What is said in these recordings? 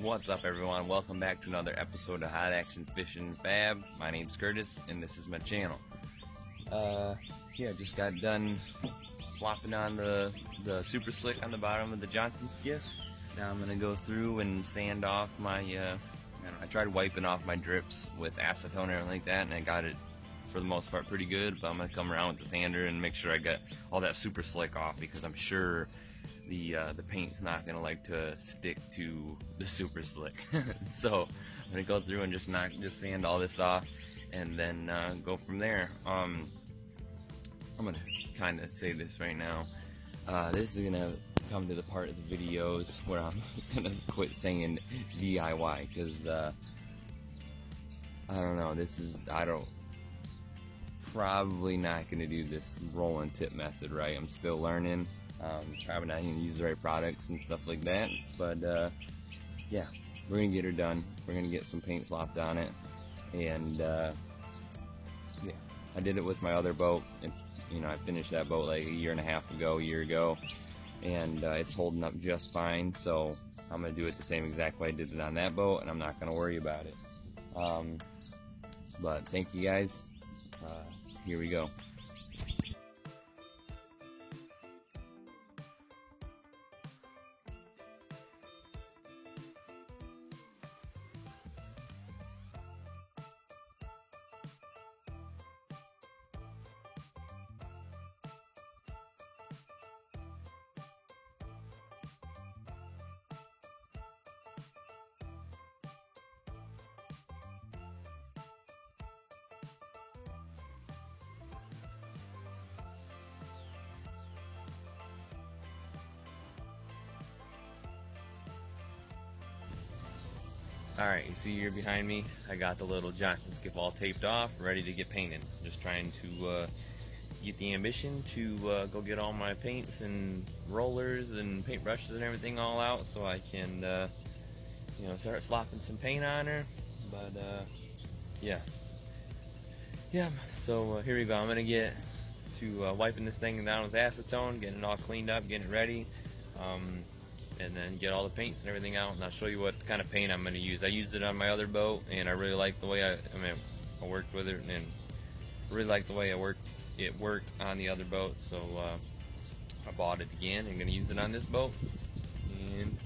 What's up, everyone? Welcome back to another episode of Hot Action Fishing Fab. My name's Curtis and this is my channel. Just got done slopping on the Super Slick on the bottom of the Johnson skiff. Now I'm gonna go through and sand off my I tried wiping off my drips with acetone and everything like that, and I got it for the most part pretty good, but I'm gonna come around with the sander and make sure I get all that Super Slick off, because I'm sure the paint's not gonna like to stick to the Super Slick. So I'm gonna go through and just sand all this off, and then go from there. I'm gonna kind of say this right now. This is gonna come to the part of the videos where I'm gonna quit saying DIY, because I don't know. Probably not gonna do this roll and tip method right. I'm still learning. Probably not going to use the right products and stuff like that, but yeah, we're going to get her done. We're going to get some paint slopped on it, and yeah, I did it with my other boat. I finished that boat like a year ago, and it's holding up just fine, so I'm going to do it the same exact way I did it on that boat, and I'm not going to worry about it. But thank you guys. Here we go. Alright, you see here behind me, I got the little Johnson skiff all taped off, ready to get painted. Just trying to get the ambition to go get all my paints and rollers and paintbrushes and everything all out, so I can start slopping some paint on her. But yeah, so here we go. I'm gonna get to wiping this thing down with acetone, getting it all cleaned up, getting it ready, and then get all the paints and everything out, and I'll show you what kind of paint I'm going to use. I used it on my other boat, and I really like the way I worked with it, and I really like the way it worked on the other boat, so I bought it again. I'm going to use it on this boat, and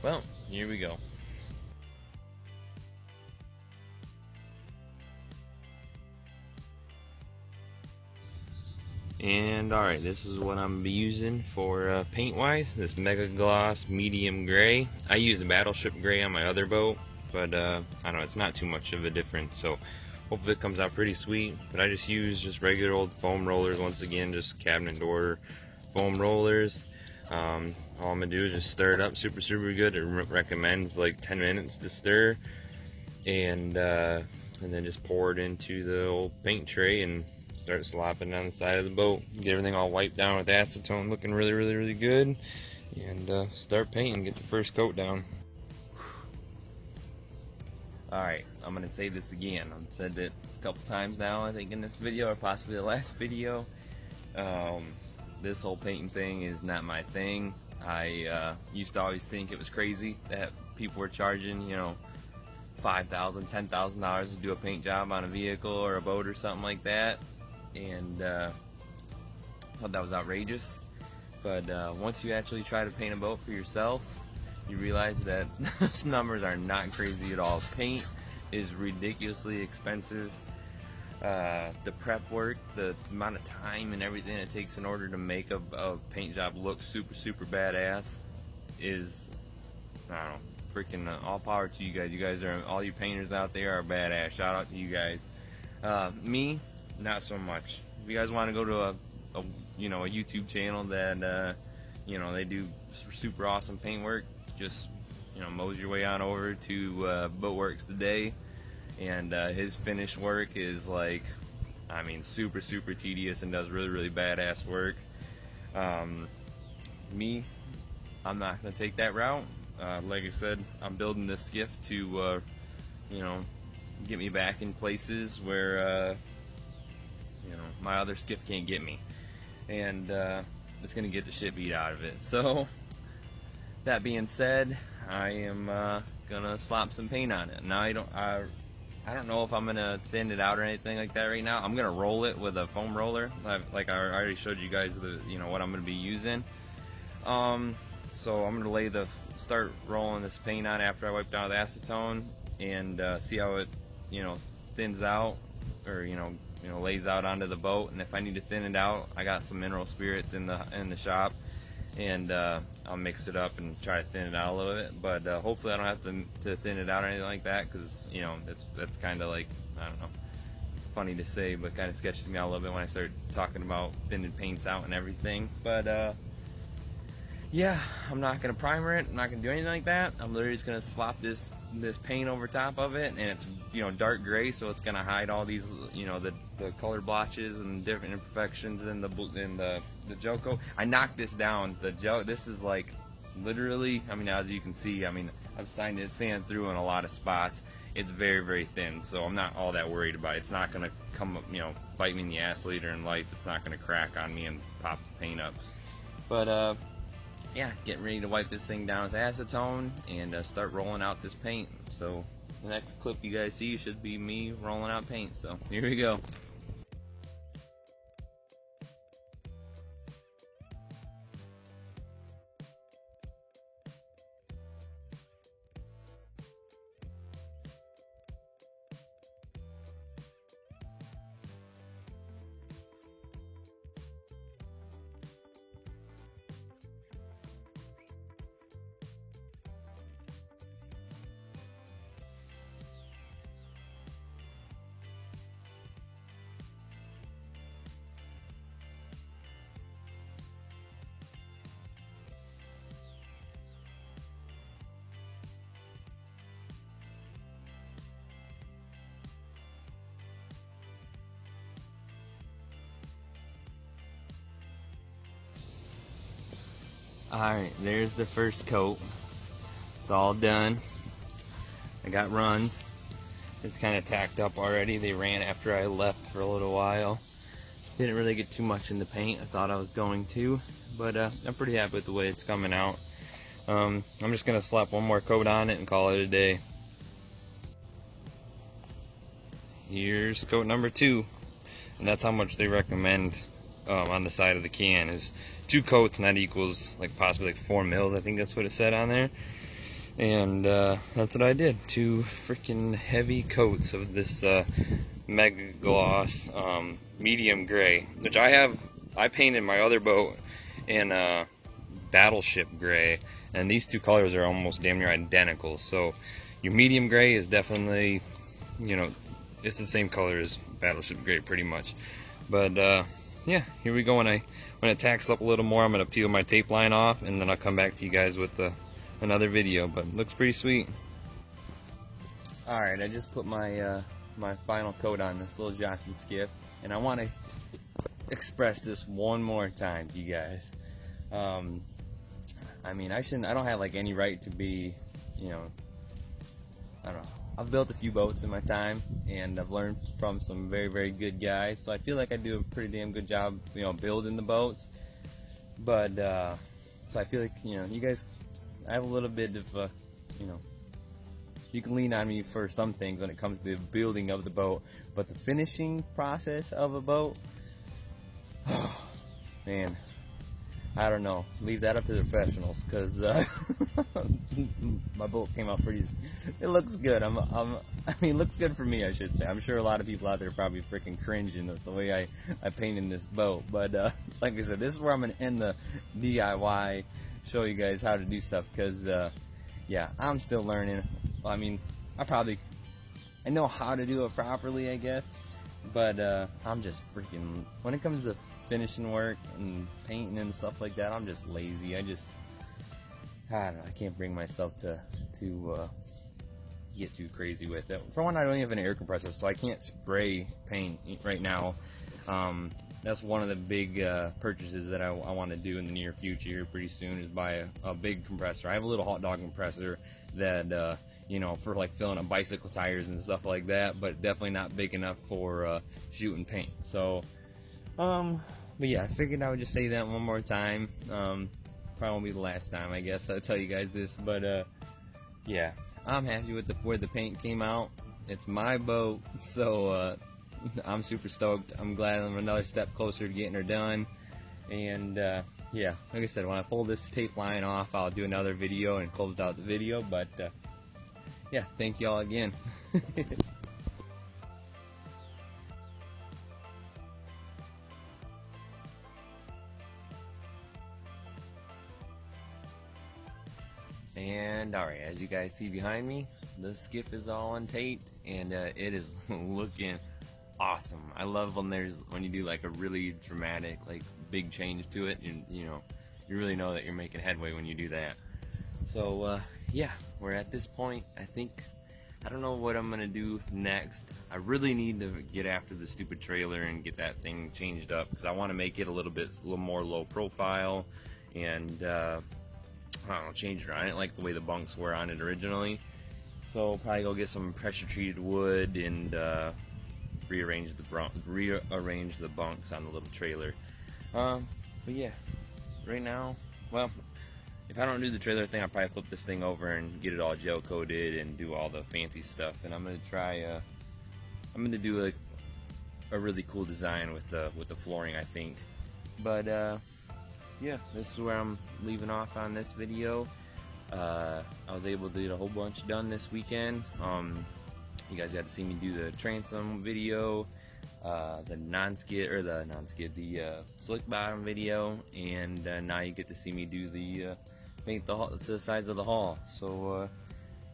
well, here we go. And alright, this is what I'm going to be using for paint wise. This Mega Gloss medium gray. I use a Battleship gray on my other boat, but I don't know, it's not too much of a difference, so hopefully it comes out pretty sweet. But I just use regular old foam rollers, once again, just cabinet door foam rollers. All I'm going to do is just stir it up super good. It recommends like 10 minutes to stir, and then just pour it into the old paint tray and start slopping down the side of the boat. Get everything all wiped down with acetone, looking really good, and start painting, get the first coat down. Alright, I'm going to say this again. I've said it a couple times now, I think, in this video, or possibly the last video. This whole painting thing is not my thing. I used to always think it was crazy that people were charging, $5,000, $10,000 to do a paint job on a vehicle or a boat or something like that, and thought that was outrageous. But once you actually try to paint a boat for yourself, you realize that those numbers are not crazy at all. Paint is ridiculously expensive. The prep work, the amount of time and everything it takes in order to make a paint job look super badass is, I don't know, freaking all power to you guys. You guys are, all you painters out there are badass. Shout out to you guys. Me, not so much. If you guys want to go to a YouTube channel that they do super awesome paint work, just mosey your way on over to Boatworks Today, and his finished work is like, super tedious and does really badass work. Me, I'm not gonna take that route. Like I said, I'm building this skiff to get me back in places where my other skiff can't get me, and it's gonna get the shit beat out of it. So that being said, I am gonna slap some paint on it. Now I don't know if I'm gonna thin it out or anything like that right now. I'm gonna roll it with a foam roller, like I already showed you guys what I'm gonna be using. So I'm gonna start rolling this paint on after I wipe down the acetone and see how it thins out, or lays out onto the boat. And if I need to thin it out, I got some mineral spirits in the shop, and I'll mix it up and try to thin it out a little bit. But hopefully I don't have to thin it out or anything like that, because that's kind of like, I don't know, funny to say, but kind of sketches me out a little bit when I start talking about thinning paints out and everything. But yeah, I'm not gonna primer it. I'm not gonna do anything like that. I'm literally just gonna slop this paint over top of it, and it's dark gray, so it's gonna hide all these the color blotches and different imperfections in the gel coat. I knocked this down. This is like literally, I mean, as you can see, I mean, I've sanded through in a lot of spots. It's very, very thin, so I'm not all that worried about it. It's not gonna come up, bite me in the ass later in life. It's not gonna crack on me and pop the paint up. But yeah, getting ready to wipe this thing down with acetone and start rolling out this paint. So the next clip you guys see should be me rolling out paint. So here we go. Alright, there's the first coat. It's all done. I got runs. It's kind of tacked up already. They ran after I left for a little while. Didn't really get too much in the paint. I thought I was going to, but I'm pretty happy with the way it's coming out. I'm just going to slap one more coat on it and call it a day. Here's coat number 2, and that's how much they recommend on the side of the can is 2 coats, and that equals like possibly like 4 mils. I think that's what it said on there. And that's what I did. 2 freaking heavy coats of this Mega Gloss medium gray, which I painted my other boat in Battleship gray, and these 2 colors are almost damn near identical. So your medium gray is definitely, it's the same color as Battleship gray pretty much. But yeah, here we go. When it tacks up a little more, I'm gonna peel my tape line off, and then I'll come back to you guys with another video. But it looks pretty sweet. All right, I just put my my final coat on this little Johnson skiff, and I want to express this one more time to you guys. I mean, I don't have like any right to be, I don't know. I've built a few boats in my time, and I've learned from some very, very good guys. So I feel like I do a pretty damn good job, building the boats. But so I feel like, you guys, I have a little bit of, you can lean on me for some things when it comes to the building of the boat, but the finishing process of a boat, oh, man, I don't know. Leave that up to the professionals, because my boat came out pretty. It looks good. I mean, it looks good for me, I should say. I'm sure a lot of people out there are probably freaking cringing at the way I painted this boat. But like I said, this is where I'm gonna end the DIY. Show you guys how to do stuff, because yeah, I'm still learning. I mean, I know how to do it properly, I guess. But I'm just freaking, when it comes to finishing work and painting and stuff like that, I'm just lazy. I don't know, I can't bring myself to get too crazy with it. For one, I don't even have an air compressor, so I can't spray paint right now. That's one of the big purchases that I want to do in the near future here pretty soon, is buy a big compressor. I have a little hot dog compressor that for like filling up bicycle tires and stuff like that, but definitely not big enough for shooting paint. So but yeah, I figured I would just say that one more time. Probably won't be the last time, I guess I'll tell you guys this, but yeah, I'm happy with where the paint came out. It's my boat, so I'm super stoked. I'm glad I'm another step closer to getting her done. And yeah, like I said, when I pull this tape line off, I'll do another video and close out the video. But yeah, thank y'all again. And alright, as you guys see behind me, the skiff is all untaped, and it is looking awesome. I love when you do like a really dramatic, like big change to it, and you know, you really know that you're making headway when you do that. So yeah, we're at this point. I don't know what I'm gonna do next. I really need to get after the stupid trailer and get that thing changed up, because I want to make it a little more low profile, and I don't know, change it around. I didn't like the way the bunks were on it originally, so I'll probably go get some pressure treated wood and rearrange the bunks on the little trailer. But yeah, right now, well, if I don't do the trailer thing, I'll probably flip this thing over and get it all gel coated and do all the fancy stuff. And I'm gonna try. I'm gonna do a really cool design with the flooring, I think. But yeah, this is where I'm leaving off on this video. I was able to get a whole bunch done this weekend. You guys got to see me do the transom video, the slick bottom video, and now you get to see me do the paint to the sides of the hull. So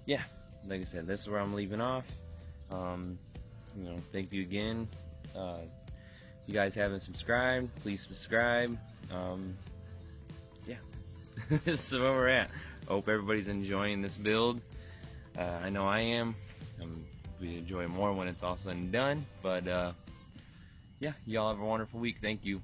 yeah, like I said, this is where I'm leaving off. You know, thank you again. If you guys haven't subscribed, please subscribe. Yeah, this is where we're at. I hope everybody's enjoying this build. I know I am. We enjoy more when it's all said and done. But yeah, y'all have a wonderful week. Thank you.